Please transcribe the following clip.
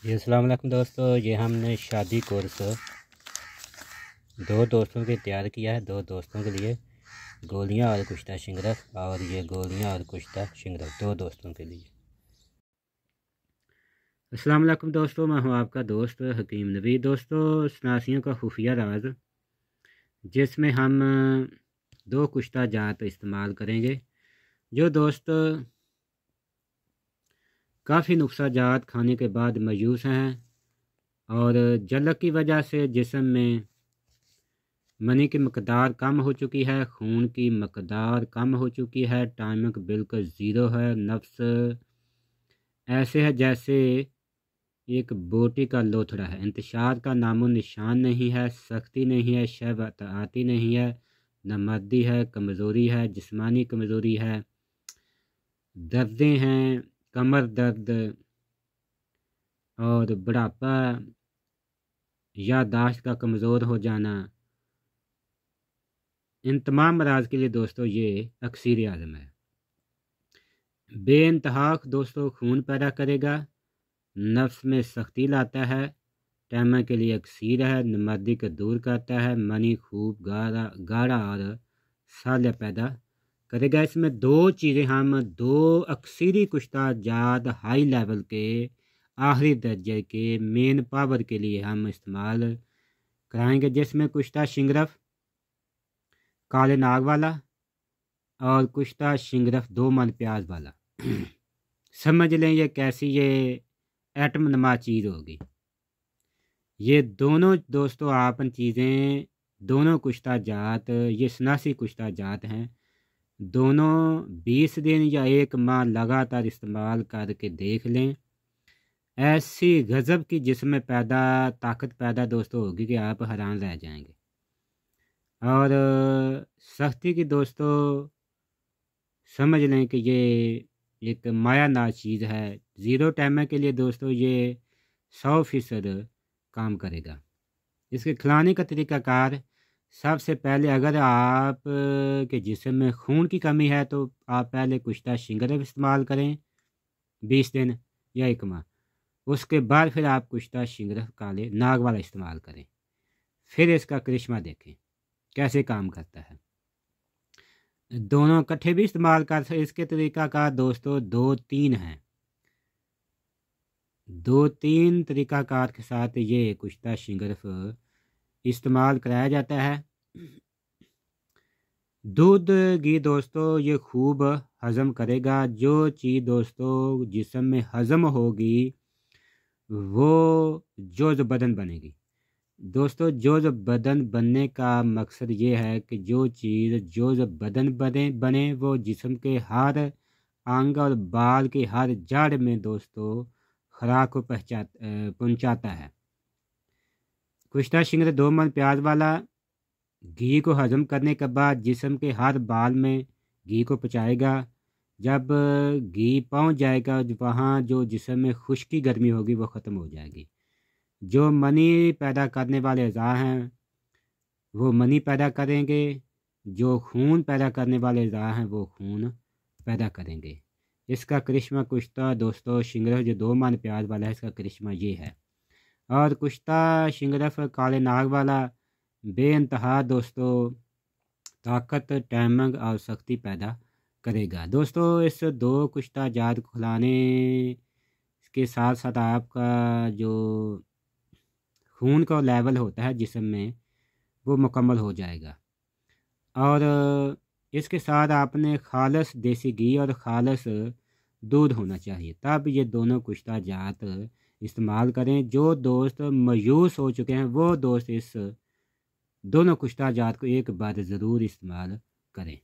जी अस्सलाम वालेकुम दोस्तों, ये हमने शादी कोर्स दो दोस्तों के तैयार किया है। दो दोस्तों के लिए गोलियां और कुश्ता शिंगरफ, और ये गोलियां और कुश्ता शिंगरफ दो दोस्तों के लिए। अस्सलाम वालेकुम दोस्तों, मैं हूं आपका दोस्त हकीम नबी। दोस्तों, सनासियों का खुफिया राज, जिसमें हम दो कुश्ता जात इस्तेमाल करेंगे। जो दोस्त काफ़ी नुस्खा जात खाने के बाद मायूस हैं और जलक की वजह से जिस्म में मनी की मकदार कम हो चुकी है, खून की मकदार कम हो चुकी है, टाइमिंग बिल्कुल ज़ीरो है, नफ्स ऐसे है जैसे एक बोटी का लोथड़ा है, इंतशार का नामो निशान नहीं है, सख्ती नहीं है, शब आती नहीं है, नमर्दी है, कमज़ोरी है, जिस्मानी कमज़ोरी है, दर्दें हैं, कमर दर्द और बुढ़ापा, याददाश्त का कमज़ोर हो जाना। इन तमाम मराज के लिए दोस्तों ये अक्सीर आज़म है। बेइंतहा दोस्तों खून पैदा करेगा, नफ्स में सख्ती लाता है, टैमा के लिए अक्सीर है, नमर्दी को दूर करता है, मनी खूब गाढ़ा और साल पैदा करेगा। इसमें दो चीज़ें हम दो अक्सीरी कुश्ता जात हाई लेवल के आखिरी दर्जे के मेन पावर के लिए हम इस्तेमाल कराएंगे, जिसमें कुश्ता शिंगरफ काले नाग वाला और कुश्ता शिंगरफ दो मन प्याज वाला। समझ लें ये कैसी ये एटम नमा चीज़ होगी। ये दोनों दोस्तों आपन चीज़ें दोनों कुश्ता जात ये सनासी कुश्ता जात हैं। दोनों 20 दिन या एक माह लगातार इस्तेमाल करके देख लें। ऐसी गज़ब की जिसमें ताकत पैदा दोस्तों होगी कि आप हैरान रह जाएंगे। और सख्ती की दोस्तों समझ लें कि ये एक माया नाज चीज़ है। ज़ीरो टाइमर के लिए दोस्तों ये 100% काम करेगा। इसके खिलाने का तरीक़ाकार, सबसे पहले अगर आप के जिस्म में खून की कमी है तो आप पहले कुश्ता शिंगरफ इस्तेमाल करें 20 दिन या एक माह। उसके बाद फिर आप कुश्ता शिंगरफ काले नाग वाला इस्तेमाल करें। फिर इसका करिश्मा देखें कैसे काम करता है। दोनों इकट्ठे भी इस्तेमाल कर सकते। इसके तरीक़ाकार दोस्तों 2-3 हैं। 2-3 तरीक़ाकार के साथ ये कुश्ता शिंगरफ इस्तेमाल कराया जाता है। दूध घी दोस्तों ये खूब हज़म करेगा। जो चीज़ दोस्तों जिस्म में हज़म होगी वो जोज़ बदन बनेगी। दोस्तों जोज़ बदन बनने का मकसद ये है कि जो चीज़ जोज़ बदन बने वो जिस्म के हर अंग और बाल के हर जड़ में दोस्तों खुराक को पहुँचाता है। कुश्ता शिंगरफ दो मन प्याज वाला घी को हज़म करने के बाद जिस्म के हर बाल में घी को पहुँचाएगा। जब घी पहुँच जाएगा वहाँ जो जिस्म में खुश्की गर्मी होगी वो ख़त्म हो जाएगी। जो मनी पैदा करने वाले अज़ा हैं वो मनी पैदा करेंगे। जो खून पैदा करने वाले अज़ा हैं वो खून पैदा करेंगे। इसका करिश्मा कुश्ता दोस्तों शिंगरफ जो दो मन प्याज वाला है, इसका करिश्मा ये है। और कुश्ता शिंगरफ काले नाग वाला बेइंतहा दोस्तों ताकत, टाइमिंग और सख्ती पैदा करेगा। दोस्तों इस दो कुश्ता जात को खिलाने के साथ साथ आपका जो खून का लेवल होता है जिस्म में वो मुकम्मल हो जाएगा। और इसके साथ आपने खालस देसी घी और खालस दूध होना चाहिए, तब ये दोनों कुश्ता जात इस्तेमाल करें। जो दोस्त मायूस हो चुके हैं वो दोस्त इस दोनों कुश्ता जात को एक बार ज़रूर इस्तेमाल करें।